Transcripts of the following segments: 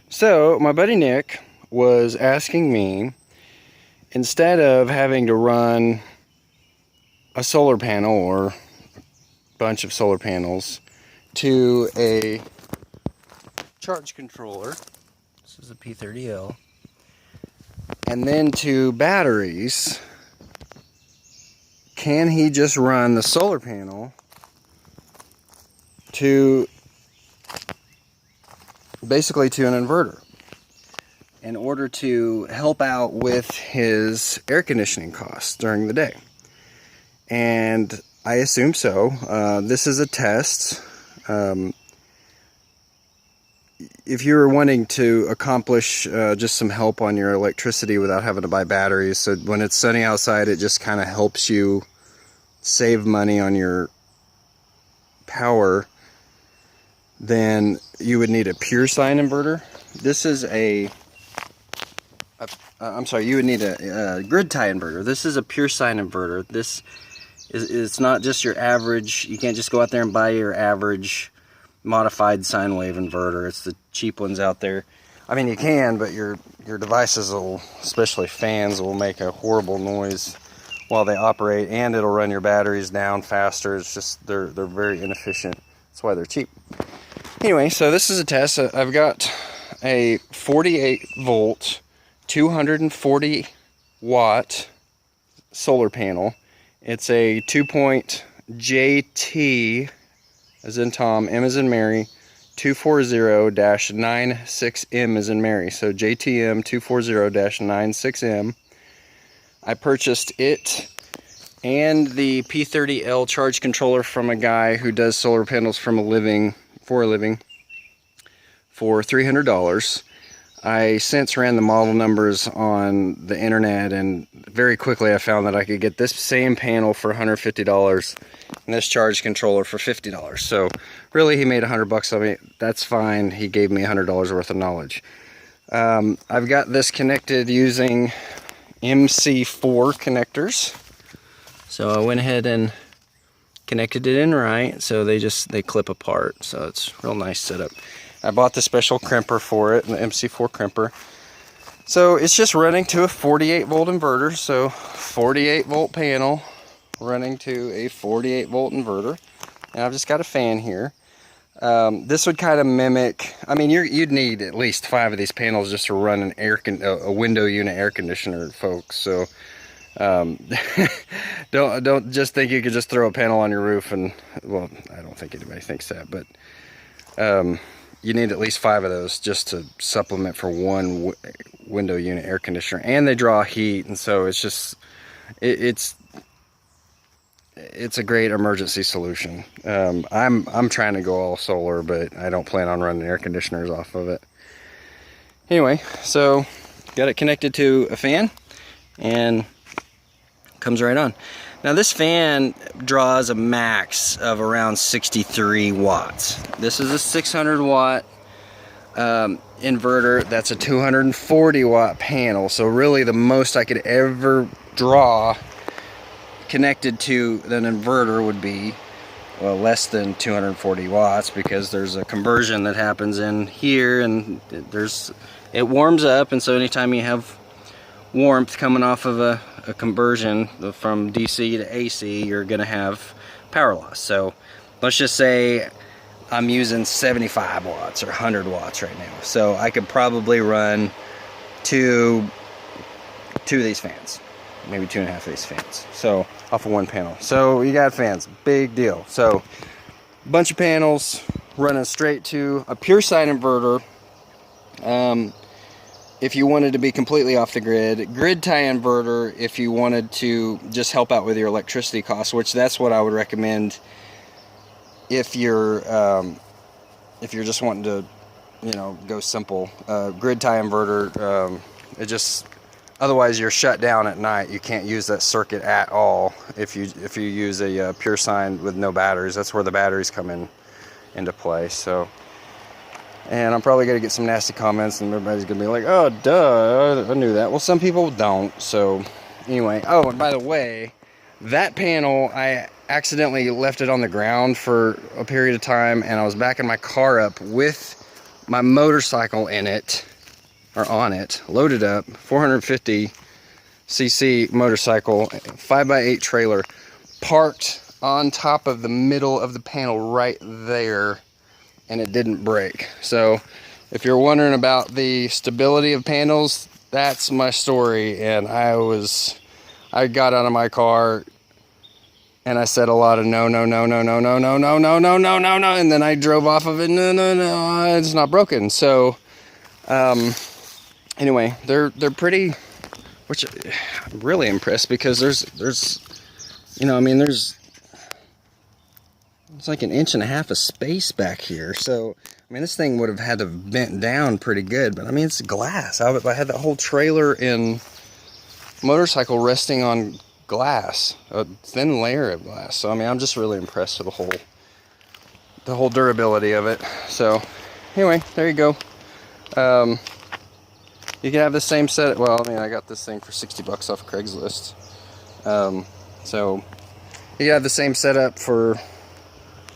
So my buddy Nick was asking me, instead of having to run a solar panel or a bunch of solar panels to a charge controller, this is a P30L, and then to batteries, can he just run the solar panel to basically to an inverter in order to help out with his air conditioning costs during the day? And I assume so. This is a test. If you're wanting to accomplish just some help on your electricity without having to buy batteries, so when it's sunny outside, it just kind of helps you save money on your power, then you would need a pure sine inverter. This is you would need a grid tie inverter. This is a pure sine inverter. This it's not just your average. You can't just go out there and buy your average modified sine wave inverter. It's the cheap ones out there. I mean, you can, but your devices will, especially fans, will make a horrible noise while they operate, and it'll run your batteries down faster. It's just they're very inefficient. That's why they're cheap. Anyway, so this is a test. I've got a 48 volt 240 watt solar panel. It's a 2-point JT as in Tom, M as in Mary, 240-96M as in Mary. So JTM 240-96M. I purchased it and the P30L charge controller from a guy who does solar panels for a living for $300. I since ran the model numbers on the internet, and very quickly I found that I could get this same panel for $150 and this charge controller for $50. So really, he made $100 on me. That's fine. He gave me $100 worth of knowledge. I've got this connected using MC4 connectors. So I went ahead and connected it in right, so they clip apart. So it's a real nice setup. I bought the special crimper for it, the MC4 crimper. So it's just running to a 48 volt inverter. So 48 volt panel running to a 48 volt inverter. And I've just got a fan here. This would kind of mimic, I mean, you'd need at least 5 of these panels just to run a window unit air conditioner, folks. So don't just think you could just throw a panel on your roof and, well, I don't think anybody thinks that, but you need at least 5 of those just to supplement for one window unit air conditioner, and they draw heat, and so it's just it's a great emergency solution. I'm trying to go all solar, but I don't plan on running air conditioners off of it. Anyway, so got it connected to a fan and comes right on. Now this fan draws a max of around 63 watts. This is a 600 watt inverter. That's a 240 watt panel. So really the most I could ever draw connected to an inverter would be, well, less than 240 watts, because there's a conversion that happens in here, and it warms up, and so anytime you have warmth coming off of a conversion from DC to AC, you're gonna have power loss. So let's just say I'm using 75 watts or 100 watts right now. So I could probably run two of these fans, maybe 2.5 of these fans. So off of one panel. So you got fans, big deal. So a bunch of panels running straight to a pure sine inverter. If you wanted to be completely off the grid tie inverter, if you wanted to just help out with your electricity costs, which that's what I would recommend if you're just wanting to, go simple. Grid tie inverter, otherwise you're shut down at night. You can't use that circuit at all if you use a pure sine with no batteries. That's where the batteries come into play. So. And I'm probably going to get some nasty comments, and everybody's going to be like, oh, duh, I knew that. Well, some people don't. So anyway, oh, and by the way, that panel, I accidentally left it on the ground for a period of time, and I was backing my car up with my motorcycle in it, or on it, loaded up, 450cc motorcycle, 5x8 trailer, parked on top of the middle of the panel right there, and it didn't break. So if you're wondering about the stability of panels, that's my story. And I got out of my car and I said a lot of no, no, no, no, no, no, no, no, no, no, no, no, no, and then I drove off of it. No, no, no, it's not broken. So anyway, they're pretty, which I'm really impressed, because there's you know, I mean, it's like 1.5 inches of space back here. So I mean, this thing would have had to have bent down pretty good, but I mean, it's glass. I had that whole trailer and motorcycle resting on glass, a thin layer of glass. So I mean, I'm just really impressed with the whole durability of it. So anyway, there you go. You can have the same set. Well, I mean, I got this thing for $60 off of Craigslist. So you can have the same setup for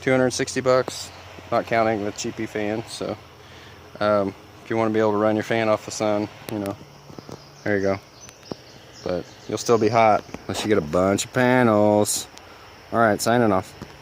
$260, not counting the cheapy fan. So if you want to be able to run your fan off the sun, you know, there you go. But you'll still be hot unless you get a bunch of panels. All right, signing off.